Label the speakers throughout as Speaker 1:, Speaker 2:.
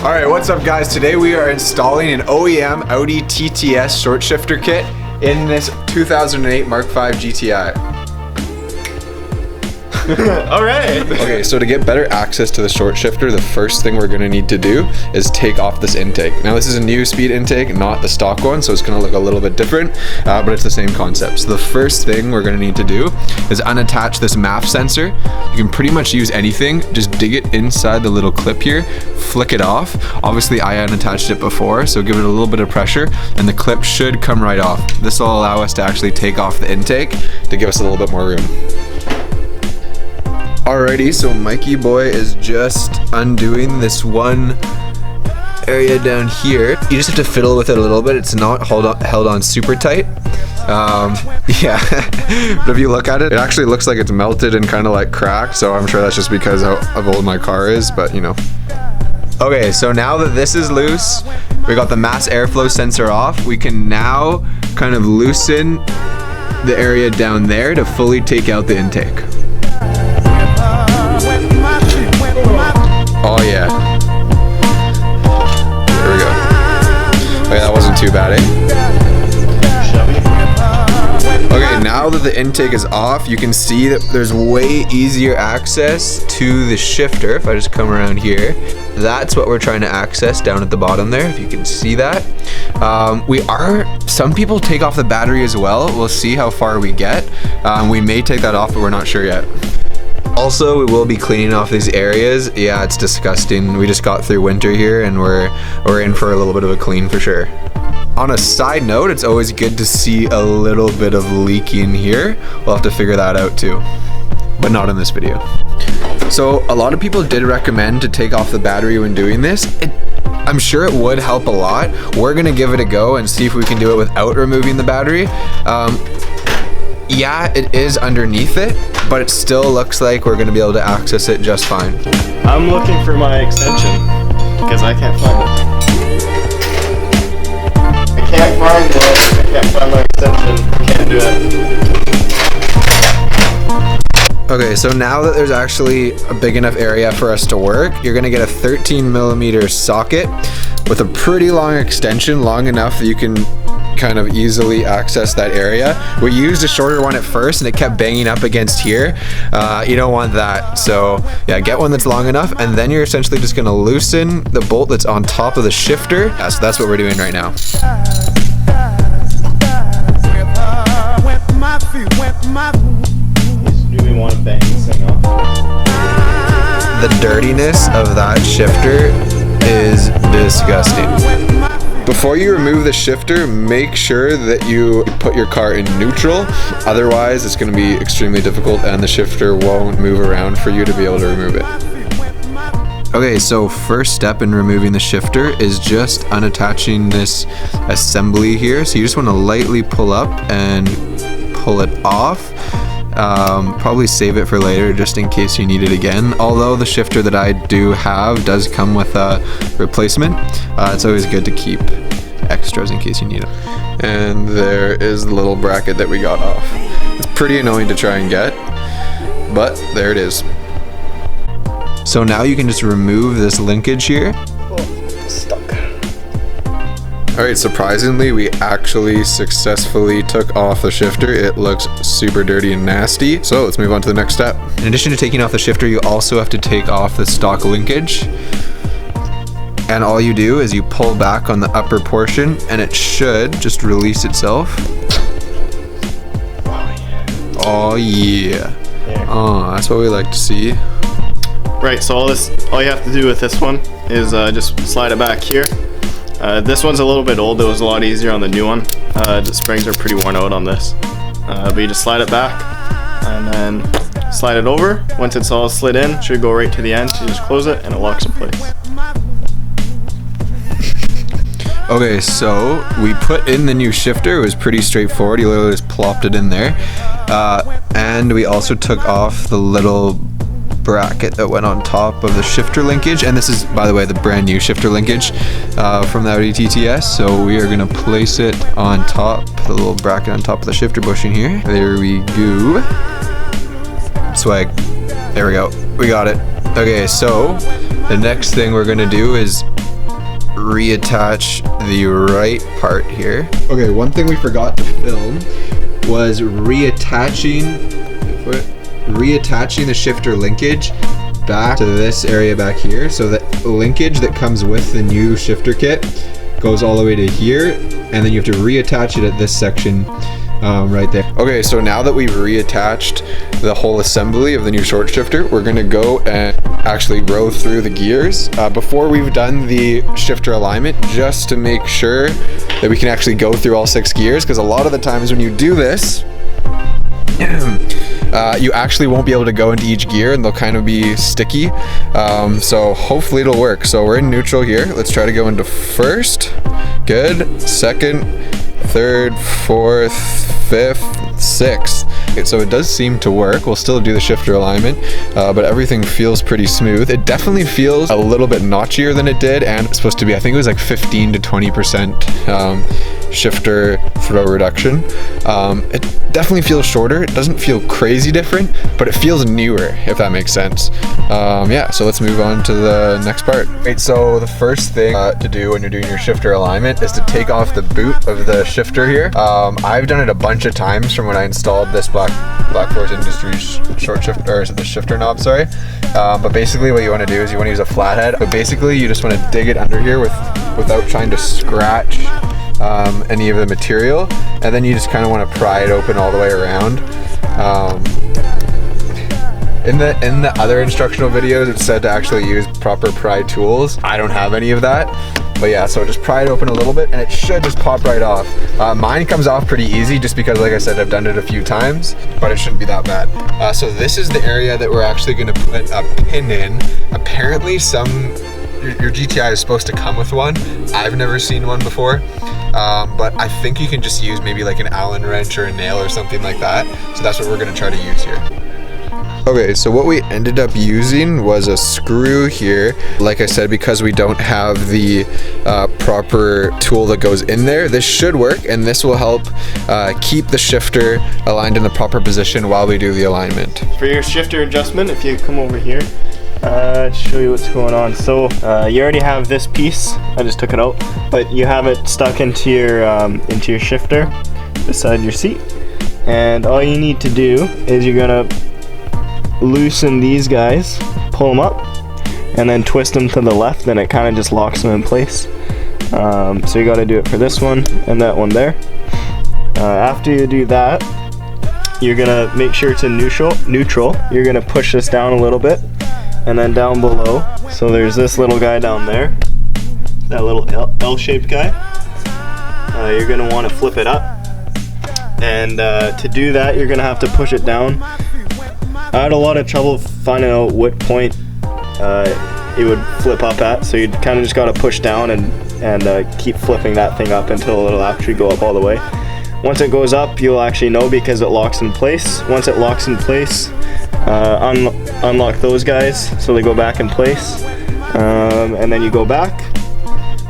Speaker 1: Alright, what's up guys? Today we are installing an OEM Audi TT-S short shifter kit in this 2008 Mark V GTI.
Speaker 2: Alright.
Speaker 1: Okay, so to get better access to the short shifter, the first thing we're going to need to do is take off this intake. Now this is a new speed intake, not the stock one, so it's going to look a little bit different, but it's the same concept. So the first thing we're going to need to do is unattach this MAF sensor. You can pretty much use anything, just dig it inside the little clip here, flick it off. Obviously I unattached it before, so give it a little bit of pressure and the clip should come right off. This will allow us to actually take off the intake to give us a little bit more room. Alrighty, so Mikey boy is just undoing this one area down here. You just have to fiddle with it a little bit. It's not held on super tight. Yeah, but if you look at it, it actually looks like it's melted and kind of like cracked, so I'm sure that's just because how old my car is, but you know. Okay, so now that this is loose, we got the mass airflow sensor off, we can now kind of loosen the area down there to fully take out the intake. Oh yeah. There we go. Okay, that wasn't too bad, eh? Okay, now that the intake is off, you can see that there's way easier access to the shifter. If I just come around here, that's what we're trying to access down at the bottom there, if you can see that. Some people take off the battery as well. We'll see how far we get. We may take that off, but we're not sure yet. Also, we will be cleaning off these areas. Yeah, it's disgusting. We just got through winter here and we're in for a little bit of a clean for sure. On a side note, it's always good to see a little bit of leaking here. We'll have to figure that out too, but not in this video. So a lot of people did recommend to take off the battery when doing this. I'm sure it would help a lot. We're gonna give it a go and see if we can do it without removing the battery. Yeah, it is underneath it, but it still looks like we're gonna be able to access it just fine.
Speaker 2: I'm looking for my extension because I can't find it. I can't find it. I can't find my extension. Can't do it.
Speaker 1: Okay, so now that there's actually a big enough area for us to work, you're gonna get a 13mm socket with a pretty long extension, long enough that you can kind of easily access that area. We used a shorter one at first and it kept banging up against here. You don't want that, so yeah, get one that's long enough, and then you're essentially just going to loosen the bolt that's on top of the shifter. Yeah, so that's what we're doing right now.
Speaker 2: Really want to bang this thing off.
Speaker 1: The dirtiness of that shifter is disgusting. Before you remove the shifter, make sure that you put your car in neutral. Otherwise, it's going to be extremely difficult and the shifter won't move around for you to be able to remove it. Okay, so first step in removing the shifter is just unattaching this assembly here. So you just want to lightly pull up and pull it off. Probably save it for later just in case you need it again. Although the shifter that I do have does come with a replacement, it's always good to keep extras in case you need them. And there is the little bracket that we got off. It's pretty annoying to try and get, but there it is. So now you can just remove this linkage here.
Speaker 2: Oh, stuck.
Speaker 1: Alright, surprisingly, we actually successfully took off the shifter. It looks super dirty and nasty. So let's move on to the next step. In addition to taking off the shifter, you also have to take off the stock linkage. And all you do is you pull back on the upper portion and it should just release itself. Oh yeah. Oh, that's what we like to see.
Speaker 2: Right, so all you have to do with this one is just slide it back here. This one's a little bit old. It was a lot easier on the new one. The springs are pretty worn out on this. But you just slide it back and then slide it over. Once it's all slid in, it should go right to the end. You just close it and it locks in place.
Speaker 1: Okay, so we put in the new shifter. It was pretty straightforward. You literally just plopped it in there. And we also took off the little bracket that went on top of the shifter linkage, and this is, by the way, the brand new shifter linkage from the Audi TT-S. So we are gonna place it on top, the little bracket on top of the shifter bushing here. There we go. Swag. There we go. We got it. Okay, so the next thing we're gonna do is reattach the right part here. Okay, one thing we forgot to film was reattaching the shifter linkage back to this area back here. So the linkage that comes with the new shifter kit goes all the way to here, and then you have to reattach it at this section right there. Okay, so now that we've reattached the whole assembly of the new short shifter, we're gonna go and actually row through the gears before we've done the shifter alignment, just to make sure that we can actually go through all 6 gears, because a lot of the times when you do this, you actually won't be able to go into each gear and they'll kind of be sticky. So hopefully it'll work. So we're in neutral here. Let's try to go into first. Good. Second, third, fourth, fifth, sixth. So it does seem to work. We'll still do the shifter alignment, but everything feels pretty smooth. It definitely feels a little bit notchier than it did, and it's supposed to be, I think it was like 15 to 20% shifter throw reduction. It definitely feels shorter. It doesn't feel crazy different, but it feels newer, if that makes sense. Yeah, so let's move on to the next part. Right, so the first thing to do when you're doing your shifter alignment is to take off the boot of the shifter here. I've done it a bunch of times from when I installed this Black Force Industries short shifter, or is it the shifter knob, sorry. But basically what you want to do is you want to use a flathead. But basically you just want to dig it under here without trying to scratch any of the material, and then you just kind of want to pry it open all the way around. In the other instructional videos, it said to actually use proper pry tools. I don't have any of that, but yeah, so just pry it open a little bit and it should just pop right off. Mine comes off pretty easy just because, like I said, I've done it a few times, but it shouldn't be that bad. So this is the area that we're actually going to put a pin in. Apparently your GTI is supposed to come with one. I've never seen one before, but I think you can just use maybe like an Allen wrench or a nail or something like that. So that's what we're going to try to use here. Okay, so what we ended up using was a screw here. Like I said, because we don't have the proper tool that goes in there, this should work, and this will help keep the shifter aligned in the proper position while we do the alignment. For your shifter adjustment, if you come over here, to show you what's going on. So you already have this piece. I just took it out, but you have it stuck into your shifter beside your seat, and all you need to do is you're gonna loosen these guys, pull them up, and then twist them to the left, and it kind of just locks them in place. So you got to do it for this one and that one there. After you do that, you're gonna make sure it's in neutral. You're gonna push this down a little bit, and then down below. So there's this little guy down there, that little L-shaped guy. You're gonna want to flip it up, and to do that, you're gonna have to push it down. I had a lot of trouble finding out what point it would flip up at, so you kind of just got to push down and keep flipping that thing up until it'll actually go up all the way. Once it goes up, you'll actually know because it locks in place. Once it locks in place, unlock those guys so they go back in place, and then you go back,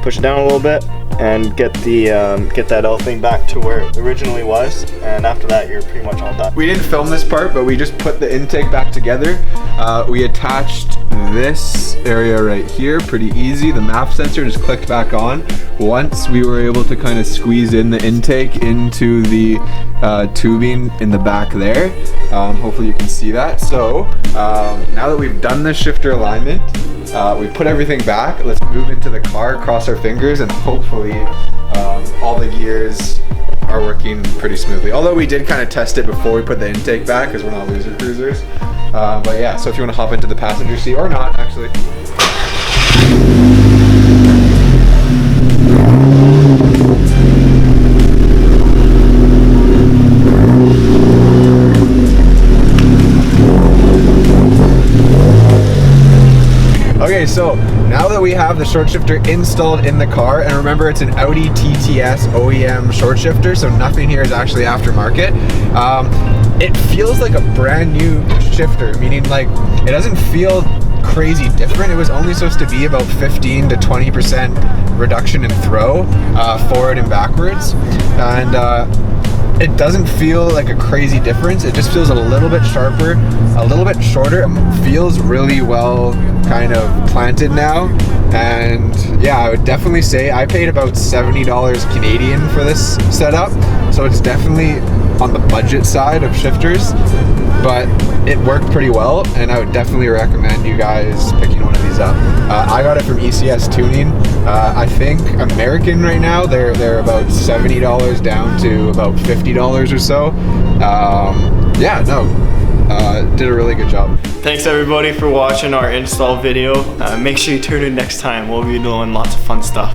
Speaker 1: push it down a little bit, and get that L thing back to where it originally was, and after that you're pretty much all done. We didn't film this part, but we just put the intake back together. We attached this area right here pretty easy. The map sensor just clicked back on once we were able to kind of squeeze in the intake into the tubing in the back there. Hopefully you can see that. So now that we've done the shifter alignment, we put everything back, let's move into the car, cross our fingers, and hopefully all the gears are working pretty smoothly. Although we did kind of test it before we put the intake back because we're not loser cruisers. But yeah, so if you want to hop into the passenger seat, or not actually. Okay, so now that we have the short shifter installed in the car, and remember it's an Audi TT-S OEM short shifter, so nothing here is actually aftermarket. It feels like a brand new shifter, meaning like it doesn't feel crazy different. It was only supposed to be about 15 to 20% reduction in throw, forward and backwards, and it doesn't feel like a crazy difference. It just feels a little bit sharper, a little bit shorter. It feels really well kind of planted now. And yeah, I would definitely say I paid about $70 Canadian for this setup. So it's definitely on the budget side of shifters, but it worked pretty well, and I would definitely recommend you guys picking one of these up. I got it from ECS Tuning. I think American right now, they're about $70 down to about $50 or so. Yeah, no, did a really good job.
Speaker 2: Thanks everybody for watching our install video. Make sure you tune in next time. We'll be doing lots of fun stuff.